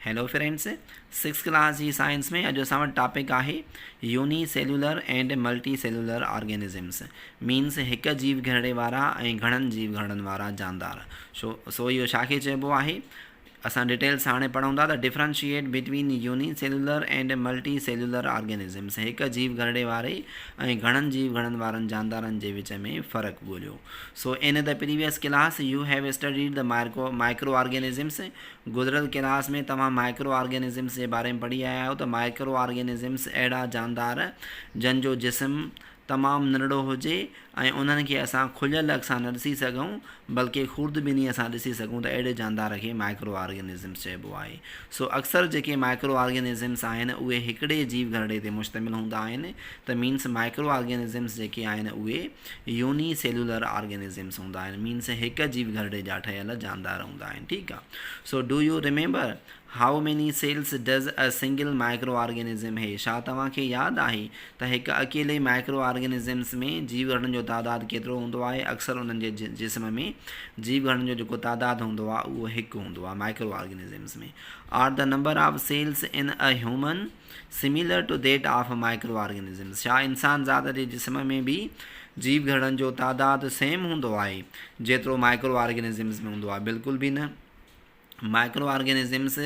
Hello friends, six class जी science में अॼु असां वटि टॉपिक आहे unicellular and multi cellular organisms. Means हिकु जीव घेड़े वारा ऐं घणनि जीव घेड़नि वारा जानदार। सो इहो छाखे चइबो आहे, असां डिटेल्स हाणे पढ़ूं था। त differentiate between unicellular and multi cellular organisms. हिकु जीव घड़े वारे ऐं घणनि जीव घड़नि वारनि जानदारनि जे विच में फ़र्क़ु ॻोल्हियो। So in the previous class you have studied the micro organisms. गुज़िरियल क्लास में तव्हां माइक्रो ऑर्गेनिज़म्स जे बारे में पढ़ी आया आहियो। त माइक्रो ऑर्गेनिज़म्स अहिड़ा जानदार जंहिंजो जिस्म तमामु नंढड़ो हुजे ऐं उन्हनि खे असां खुलियल अख सां न ॾिसी सघूं, बल्कि ख़ूर्दबीनी असां ॾिसी सघूं, त अहिड़े जानदार खे माइक्रो ऑर्गेनिज़म्स चइबो आहे। सो अक्सर जेके माइक्रो ऑर्गेनिज़म्स आहिनि उहे हिकिड़े जीव घरड़े ते मुश्तमिल हूंदा आहिनि। त मीन्स माइक्रो ऑर्गेनिज़म्स जेके आहिनि उहे यूनिसेल्युलर ऑर्गेनिज़म्स हूंदा आहिनि। मीन्स हिकु जीव घरड़े जा ठहियल जानदार हूंदा आहिनि। ठीकु आहे। So do you remember how many cells does a single microorganism है। छा तव्हांखे यादि आहे त हिकु अकेले माइक्रो ऑर्गेनिज़म्स में जीव घड़नि जो तादादु केतिरो हूंदो आहे। अक्सर उन्हनि जे जिस्म में जीव घड़नि जो जेको तादादु हूंदो आहे उहो हिकु हूंदो आहे माइक्रो ऑर्गेनिज़म्स में। Are the number of cells in a human similar to that of micro organisms. छा इंसान ज़ात जे जिस्म में बि जीव घड़नि जो तादादु सेम हूंदो आहे जेतिरो माइक्रो ऑर्गेनिज़म्स में हूंदो आहे? बिल्कुलु बि न। माइक्रो ऑर्गेनिज़म्स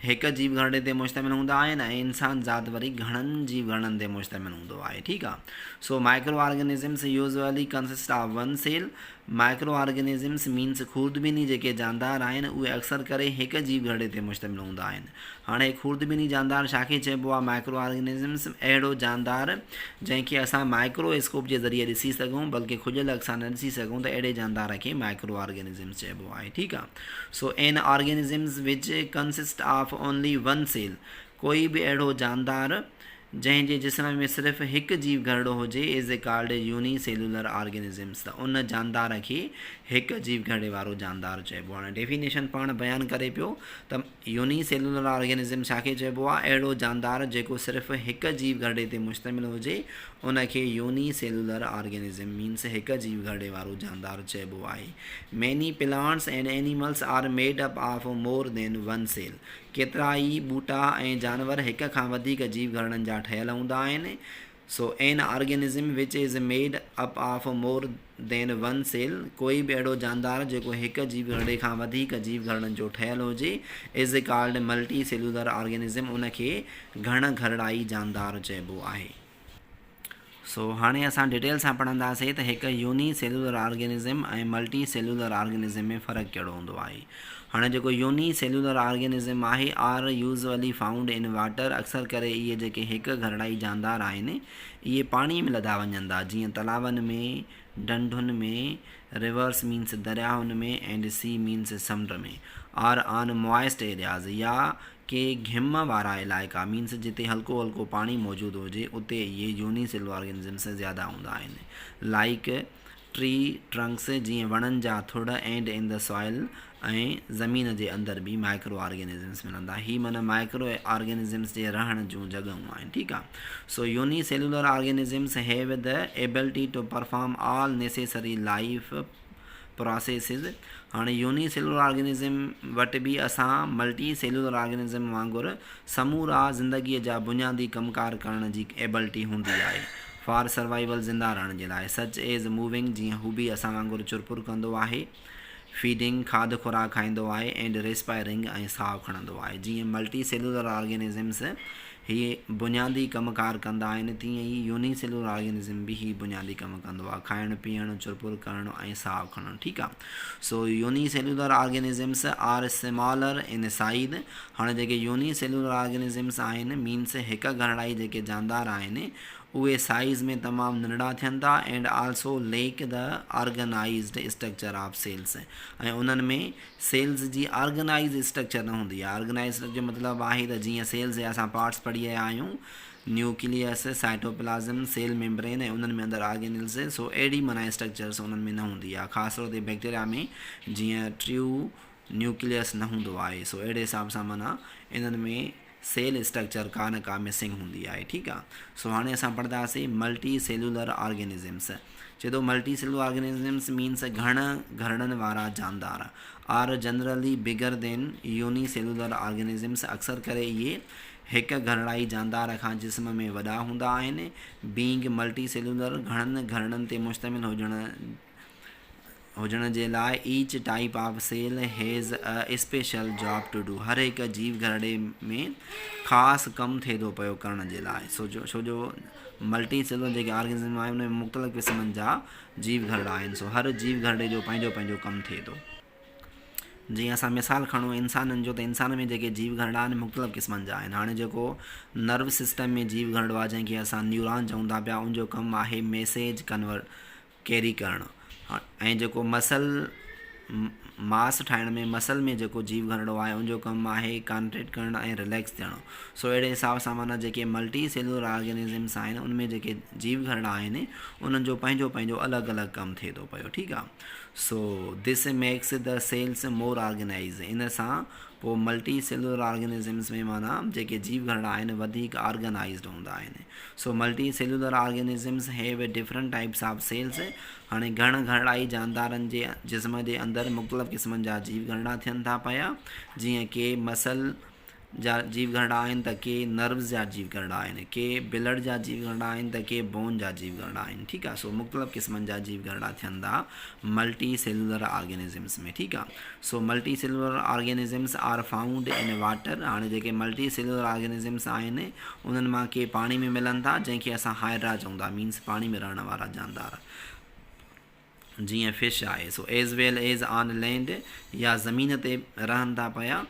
हिकु जीव घरड़े ते मुश्तमिल हूंदा आहिनि ऐं इंसान ज़ात वरी घणनि जीव घड़नि ते मुश्तमिल हूंदो आहे। ठीकु आहे। So micro organisms usually consist of one cell. Micro organisms means ख़ूर्दबीनी जेके जानदार आहिनि उहे अक्सर करे हिकु जीव घरड़े ते मुश्तमिल हूंदा आहिनि। हाणे ख़ूर्दबीनी जानदार छाखे चइबो आहे? माइक्रो ऑर्गेनिज़म्स अहिड़ो जानदार जंहिंखे असां माइक्रोस्कोप जे ज़रिए ॾिसी सघूं, बल्कि खुलियल अख सां न ॾिसी सघूं, त अहिड़े जानदार खे माइक्रो ऑर्गेनिज़म्स चइबो आहे। ठीकु आहे। So an organisms which consist of only one cell. कोई बि अहिड़ो जानदार जंहिंजे जिस्म में सिर्फ़ु हिकु जीव घरड़ो हुजे इज़ कॉल्ड यूनिसेल्युलर ऑर्गेनिज़म्स। त उन जानदार खे हिकु जीव घरड़े वारो जानदार चइबो आहे। हाणे डेफिनेशन पाण बयानु करे पियो त यूनिसेल्युलर ऑर्गेनिज़म छाखे चइबो आहे? अहिड़ो जानदार जेको सिर्फ़ु हिकु जीव घरड़े ते मुश्तमिल हुजे उनखे यूनिसेल्युलर ऑर्गेनिज़म मीन्स हिकु जीव घरड़े वारो जानदार चइबो आहे। Many plants and animals are made up of more than one cell. केतिरा ई ॿूटा ऐं जानवर हिक खां वधीक जीव घरड़नि जा ठहियल हूंदा आहिनि। So an organism which is made up of more than one cell. कोई बि अहिड़ो जानदार जेको हिकु जीव घरड़े खां वधीक जीव घरड़नि जो ठहियल हुजे is called multi cellular organism. उनखे घण घरड़ाई जानदार चइबो आहे। सो हाणे असां डिटेल सां पढ़ंदासीं त हिकु यूनिसेल्युलर ऑर्गेनिज़म ऐं मल्टी सेल्युलर ऑर्गेनिज़म में फ़र्क़ु कहिड़ो हूंदो आहे। हाणे जेको यूनिसेल्युलर ऑर्गेनिज़म आहे are usually found in water. अक्सर करे इहे जेके हिकु घरड़ाई जानदार आहिनि इहे पाणीअ में लधा वञनि था, जीअं तलावनि में, डंडुनि में, रिवर्स मीन्स दरियाउनि में, एंड सी मीन्स समुंड में। आर ऑन मॉइस्ट एरियाज़ या के घिम वारा इलाइक़ा मीन्स जिते हल्को हल्को पाणी मौजूदु हुजे उते इहे यूनिसेल्युलर ऑर्गेनिज़म्स ज़्यादा हूंदा आहिनि। लाइक ट्री ट्रंक्स, जीअं वणनि जा थुड़, एंड इन द सॉइल, ऐं ज़मीन जे अंदरि बि माइक्रो ऑर्गेनिज़म्स मिलंदा। ही माना माइक्रो ऑर्गेनिज़म्स जे रहण जूं जॻहियूं आहिनि। ठीकु आहे। So unicellular organisms have the ability to perform all necessary life processes. हाणे यूनिसेल्युलर ऑर्गेनिज़म वटि बि असां मल्टी सेल्युलर ऑर्गेनिज़म वांगुरु समूरा ज़िंदगीअ जा बुनियादी कमकार करण जी एबिलिटी हूंदी आहे फॉर सर्वाइवल, ज़िंदा रहण जे लाइ। सच एज़ मूविंग, जीअं हू बि असां वांगुरु चुरपुर कंदो आहे, फीडिंग, खाद खुराक खाईंदो आहे, एंड रेस्पायरिंग, ऐं साहु खणंदो आहे। जीअं मल्टी सेल्युलर ऑर्गेनिज़म्स हीअ बुनियादी कमकार कंदा आहिनि, तीअं ई यूनिसेल्युलर ऑर्गेनिज़म बि ही बुनियादी कम कंदो आहे, खाइणु पीअणु, चुरपुर करणु ऐं साहु खणणु। ठीकु आहे। So unicellular organisms are smaller in size. हाणे जेके यूनिसेल्युलर ऑर्गेनिज़म्स आहिनि मीन्स हिकु घरड़ाई जेके जानदार आहिनि उहे साइज़ में तमामु नंढड़ा थियनि था, and also lack the organized structure of cells. ऐं उन्हनि में सेल्स जी ऑर्गेनाइज़ स्ट्रक्चर न हूंदी आहे। ऑर्गेनाइज़ जो मतिलबु आहे त जीअं सेल्स जा असां पार्ट्स पढ़ी आया आहियूं, न्यूक्लियस, साइटोप्लाज़म, सेल मेम्ब्रेन, ऐं उन्हनि में अंदरि ऑर्गेनल्स। सो अहिड़ी माना स्ट्रक्चर्स उन्हनि में न हूंदी आहे। ख़ासि तौर ते बैक्टीरिया में जीअं ट्रू न्यूक्लियस न हूंदो आहे। सो अहिड़े हिसाब सां माना इन्हनि में सेल स्ट्रक्चर का न का मिसिंग हूंदी आहे, ठीकु आहे। सो हाणे असां पढ़ंदासीं मल्टी सेलुलर ऑर्गेनिज़म्स। चए थो मल्टी सेलुलर ऑर्गेनिज़म्स मीन्स घणनि वारा जानदार are generally bigger than unicellular organisms. अक्सर करे इहे हिकु घरड़ाई जानदार खां जिस्म में वॾा हूंदा आहिनि। बीइंग मल्टी सेलुलर घणनि ते मुश्तमिल हुजण जे लाइ each type of cell has a special job to do. हर हिकु जीव घरड़े में ख़ासि कमु थिए थो पियो करण जे लाइ। छो जो मल्टी सेलुलर जेके ऑर्गेनिज़म आहिनि उन में मुख़्तलिफ़ क़िस्मनि जा जीव घरड़ा आहिनि। सो हर जीव घरड़े जो पंहिंजो पंहिंजो कमु थिए थो। जीअं असां मिसाल खणूं इंसाननि जो, त इंसान में जेके जीव घरड़ा आहिनि मुख़्तलिफ़ क़िस्मनि जा आहिनि। हाणे जेको नर्व सिस्टम में जीव घरड़ो आहे जंहिंखे असां न्यूरॉन चऊं था पिया, उनजो कमु आहे मैसेज कैरी करणु। ऐं जेको मास ठाहिण में मसल में जेको जीव घरड़ो आहे उनजो कमु आहे कॉन्ट्रैक्ट करणु ऐं रिलैक्स थियणु। सो अहिड़े हिसाब सां माना जेके मल्टी सेलुलर ऑर्गेनिज़म्स आहिनि उनमें जेके जीव घरड़ा आहिनि उन्हनि जो पंहिंजो पंहिंजो अलॻि अलॻि कमु थिए थो पियो, ठीकु आहे। So this makes the cells more organize. इन सां पोइ मल्टी सेलुलर ऑर्गेनिज़म्स में माना जेके जीव घरड़ा आहिनि वधीक ऑर्गेनाइज़्ड हूंदा आहिनि। So multicellular organisms have different types of cells. हाणे घरड़ाई जानदारनि जे जिस्म जे अंदरि मुख़्तलिफ़ क़िस्मनि जा जीव घरड़ा थियनि था पिया। जीअं के मसल जा जीव घरड़ा आहिनि, त के नर्व्स जा जीव घरड़ा आहिनि, के ब्लड जा जीव घरड़ा आहिनि, त के बोन जा जीव घरड़ा आहिनि, ठीकु आहे। सो मुख़्तलिफ़ क़िस्मनि जा जीव घरड़ा थियनि था मल्टी सेलुलर ऑर्गेनिज़म्स में, ठीकु आहे। So multicellular organisms are found in water. हाणे जेके मल्टी सेलुलर ऑर्गेनिज़म्स आहिनि उन्हनि मां के पाणी में मिलनि था, जंहिंखे असां हाइड्रा चऊं था, मीन्स पाणी में रहण वारा जानदार, जीअं फिश आहे। So as well as on land, या ज़मीन ते रहनि था पिया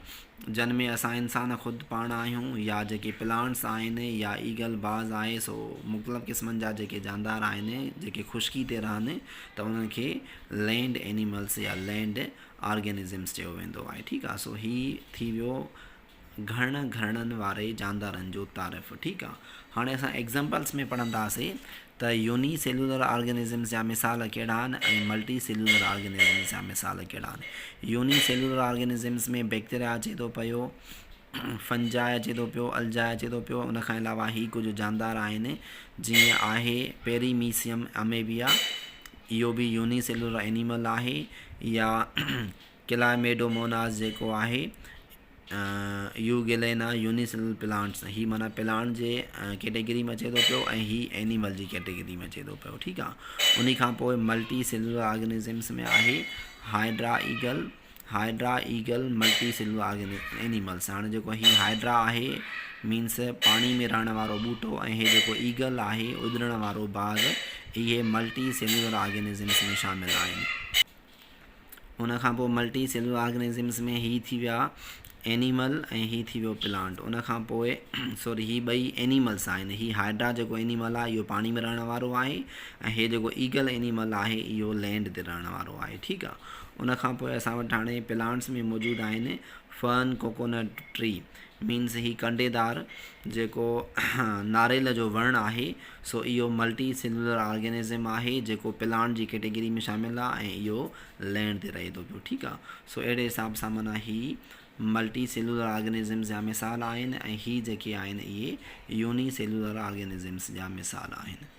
जिन में असां इंसान ख़ुदि पाण आहियूं, या जेके प्लांट्स आहिनि, या ईगल बाज़ आहे। सो मुख़्तलिफ़ क़िस्मनि जा जेके जानदार आहिनि जेके ख़ुश्की ते रहनि त उन्हनि खे लैंड एनिमल्स या लैंड ऑर्गेनिज़म्स चयो वेंदो आहे, ठीकु आहे। सो ही थी वियो घरड़नि वारे जानदारनि जो तारीफ़, ठीकु आहे। हाणे असां एग्ज़ाम्पल्स में पढ़ंदासीं त यूनी सेलुलर ऑर्गेनिज़म्स जा मिसाल कहिड़ा आहिनि ऐं मल्टी सेलुलर ऑर्गेनिज़म्स जा मिसाल कहिड़ा आहिनि। यूनी सेलुलर ऑर्गेनिज़म्स में बैक्टीरिया अचे थो पियो, फंजाई अचे थो पियो, अल्जाई अचे थो पियो। उनखां अलावा ही कुझु जानदार आहिनि, जीअं आहे पेरीमीशियम अमेबिया, इहो बि यूनी सेलुलर एनिमल आहे। या क्लाइमेडोमोनास जेको आहे, यूगिलेना यूनिसेलुलर प्लांट्स, ही माना प्लांट जे कैटेगरी में अचे थो पियो ऐं ही एनिमल जी कैटेगरी में अचे थो पियो, ठीकु आहे। उन खां पोइ मल्टी सेलुलर ऑर्गेनिज़म्स में आहे hydra eagle multi cellular animals. हाणे जेको ही हाइड्रा आहे मीन्स पाणी में रहण वारो ॿूटो, ऐं हे जेको ईगल आहे उॾण वारो बाज़, इहे मल्टी सेलुलर ऑर्गेनिज़म्स में शामिलु आहिनि। उन खां पोइ मल्टी सेलुलर ऑर्गेनिज़म्स में ही थी विया एनिमल ऐं ही थी वियो प्लांट। उन खां पोइ ही ॿई एनिमल्स आहिनि। ही हाइड्रा जेको एनिमल आहे इहो पाणी में रहण वारो आहे, ऐं हे जेको ईगल एनिमल आहे इहो लैंड ते रहण वारो आहे, ठीकु आहे। उन खां पोइ असां वटि हाणे प्लांट्स में मौजूदु आहिनि fern coconut tree, means he कंडेदार जेको नारेल जो वणु आहे। सो इहो मल्टी सेलुलर ऑर्गेनिज़म आहे जेको प्लांट जी कैटेगरी में शामिलु आहे, ऐं इहो लैंड ते रहे थो पियो, ठीकु आहे। सो अहिड़े हिसाब सां माना ही मल्टी सेलुलर ऑर्गेनिज़म्स जा मिसाल आहिनि, ऐं ही जेके आहिनि इहे यूनी सेलुलर ऑर्गेनिज़म्स जा मिसाल आहिनि।